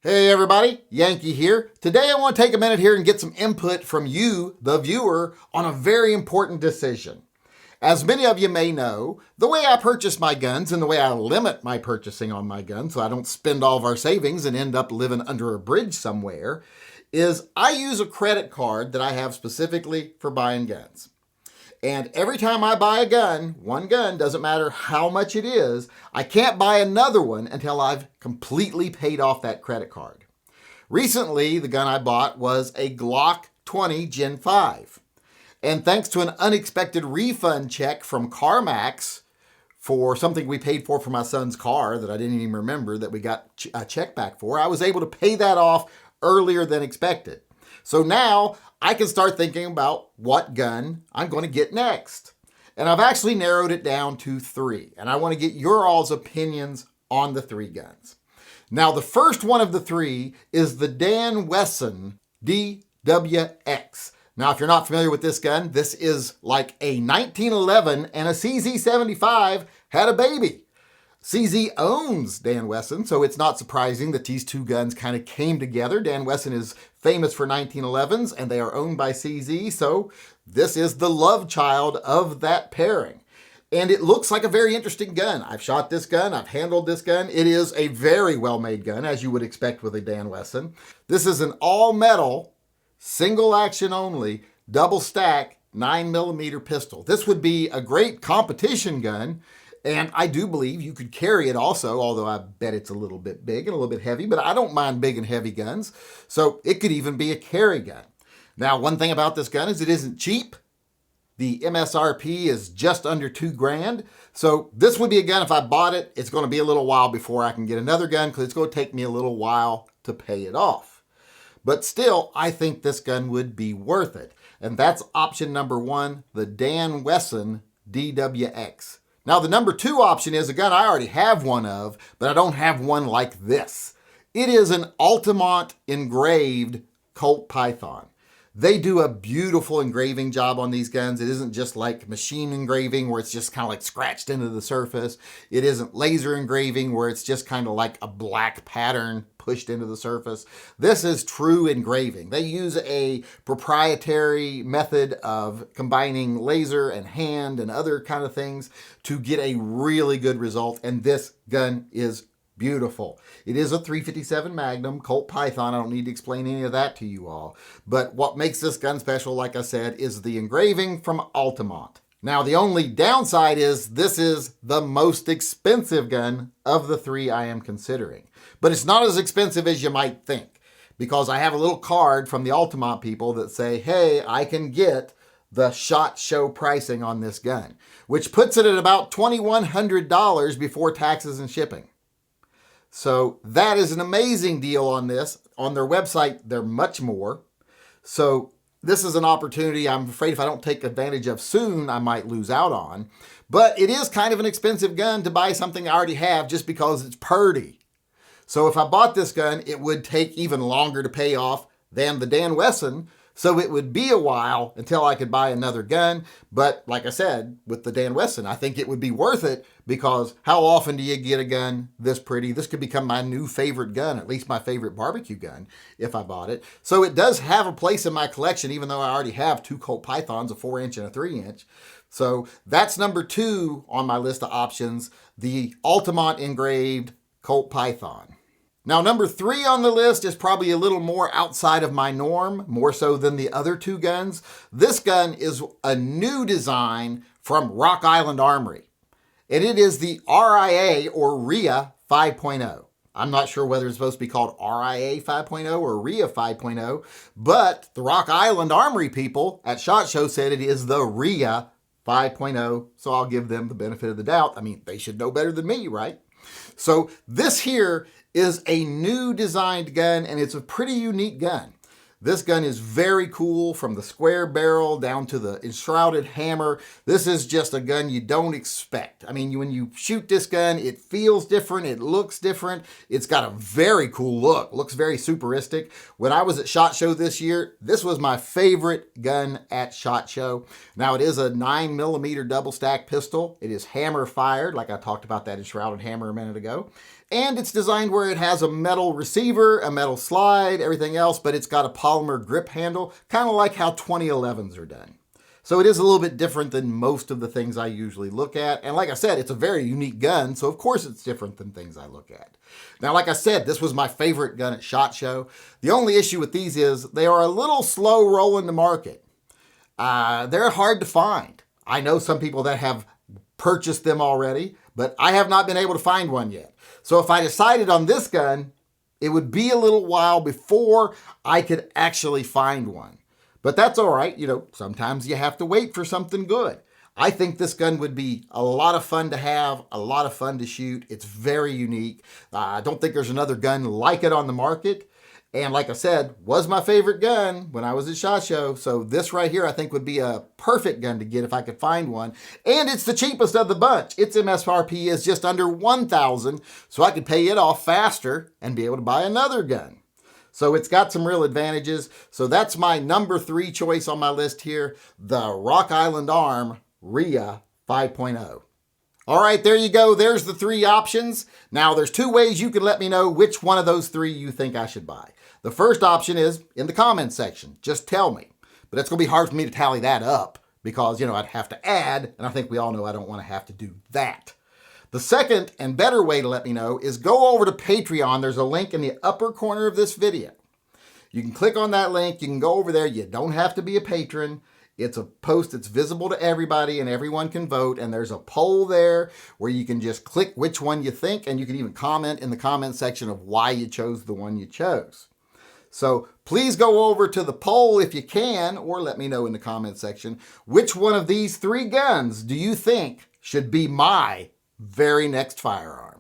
Hey everybody, Yankee here. Today I want to take a minute here and get some input from you, the viewer, on a very important decision. As many of you may know, the way I purchase my guns and the way I limit my purchasing on my guns so I don't spend all of our savings and end up living under a bridge somewhere is I use a credit card that I have specifically for buying guns. And every time I buy a gun, one gun, doesn't matter how much it is, I can't buy another one until I've completely paid off that credit card. Recently, the gun I bought was a Glock 20 Gen 5. And thanks to an unexpected refund check from CarMax for something we paid for my son's car that I didn't even remember that we got a check back for, I was able to pay that off earlier than expected. So now I can start thinking about what gun I'm going to get next. And I've actually narrowed it down to 3. And I want to get your all's opinions on the 3 guns. Now, the first one of the 3 is the Wesson DWX. Now, if you're not familiar with this gun, this is like a 1911 and a CZ75 had a baby. CZ owns Wesson, so it's not surprising that these two guns kind of came together. Wesson is famous for 1911s, and they are owned by CZ, so this is the love child of that pairing. And it looks like a very interesting gun. I've shot this gun, I've handled this gun. It is a very well-made gun, as you would expect with a Wesson. This is an all-metal, single action only, double stack 9mm pistol. This would be a great competition gun. And I do believe you could carry it also, although I bet it's a little bit big and a little bit heavy, but I don't mind big and heavy guns. So it could even be a carry gun. Now, one thing about this gun is it isn't cheap. The MSRP is just under $2,000. So this would be a gun, if I bought it, it's going to be a little while before I can get another gun because it's going to take me a little while to pay it off. But still, I think this gun would be worth it. And that's option number 1, the Wesson DWX. Now, the number 2 option is a gun I already have one of, but I don't have one like this. It is an Altamont Engraved Colt Python. They do a beautiful engraving job on these guns. It isn't just like machine engraving where it's just kind of like scratched into the surface. It isn't laser engraving where it's just kind of like a black pattern pushed into the surface. This is true engraving. They use a proprietary method of combining laser and hand and other kind of things to get a really good result. And this gun is beautiful. It is a .357 Magnum Colt Python. I don't need to explain any of that to you all. But what makes this gun special, like I said, is the engraving from Altamont. Now, the only downside is this is the most expensive gun of the 3 I am considering. But it's not as expensive as you might think, because I have a little card from the Altamont people that say, hey, I can get the SHOT Show pricing on this gun, which puts it at about $2,100 before taxes and shipping. So that is an amazing deal on this. On their website, they're much more. So this is an opportunity I'm afraid if I don't take advantage of soon, I might lose out on. But it is kind of an expensive gun to buy something I already have just because it's purty. So if I bought this gun, it would take even longer to pay off than the Wesson. So it would be a while until I could buy another gun. But like I said, with the Wesson, I think it would be worth it because how often do you get a gun this pretty? This could become my new favorite gun, at least my favorite barbecue gun if I bought it. So it does have a place in my collection, even though I already have 2 Colt Pythons, a 4-inch and a 3-inch. So that's number 2 on my list of options, the Altamont Engraved Colt Python. Now, number 3 on the list is probably a little more outside of my norm, more so than the other 2 guns. This gun is a new design from Rock Island Armory, and it is the RIA or RIA 5.0. I'm not sure whether it's supposed to be called RIA 5.0 or RIA 5.0, but the Rock Island Armory people at SHOT Show said it is the RIA 5.0, so I'll give them the benefit of the doubt. I mean, they should know better than me, right? So this here is a new designed gun, and it's a pretty unique gun. This gun is very cool, from the square barrel down to the enshrouded hammer. This is just a gun you don't expect. I mean, when you shoot this gun, it feels different, it looks different. It's got a very cool look, looks very superistic. When I was at SHOT Show this year, this was my favorite gun at SHOT Show. Now, it is a 9mm double stack pistol. It is hammer fired, like I talked about that enshrouded hammer a minute ago. And it's designed where it has a metal receiver, a metal slide, everything else, but it's got a polymer grip handle, kind of like how 2011s are done. So it is a little bit different than most of the things I usually look at. And like I said, it's a very unique gun, so of course it's different than things I look at. Now, like I said, this was my favorite gun at SHOT Show. The only issue with these is they are a little slow rolling to market. They're hard to find. I know some people that have purchased them already, but I have not been able to find one yet. So if I decided on this gun, it would be a little while before I could actually find one. But that's all right. You know, sometimes you have to wait for something good. I think this gun would be a lot of fun to have, a lot of fun to shoot. It's very unique. I don't think there's another gun like it on the market. And like I said, was my favorite gun when I was at SHOT Show. So this right here, I think would be a perfect gun to get if I could find one. And it's the cheapest of the bunch. Its MSRP is just under $1,000, so I could pay it off faster and be able to buy another gun. So it's got some real advantages. So that's my number 3 choice on my list here, the Rock Island Arm RIA 5.0. All right, there you go. There's the 3 options. Now, there's 2 ways you can let me know which one of those 3 you think I should buy. The first option is in the comments section. Just tell me. But it's going to be hard for me to tally that up because, you know, I'd have to add, and I think we all know I don't want to have to do that. The second and better way to let me know is go over to Patreon. There's a link in the upper corner of this video. You can click on that link. You can go over there. You don't have to be a patron. It's a post that's visible to everybody and everyone can vote. And there's a poll there where you can just click which one you think, and you can even comment in the comment section of why you chose the one you chose. So please go over to the poll if you can, or let me know in the comment section, which one of these 3 guns do you think should be my very next firearm?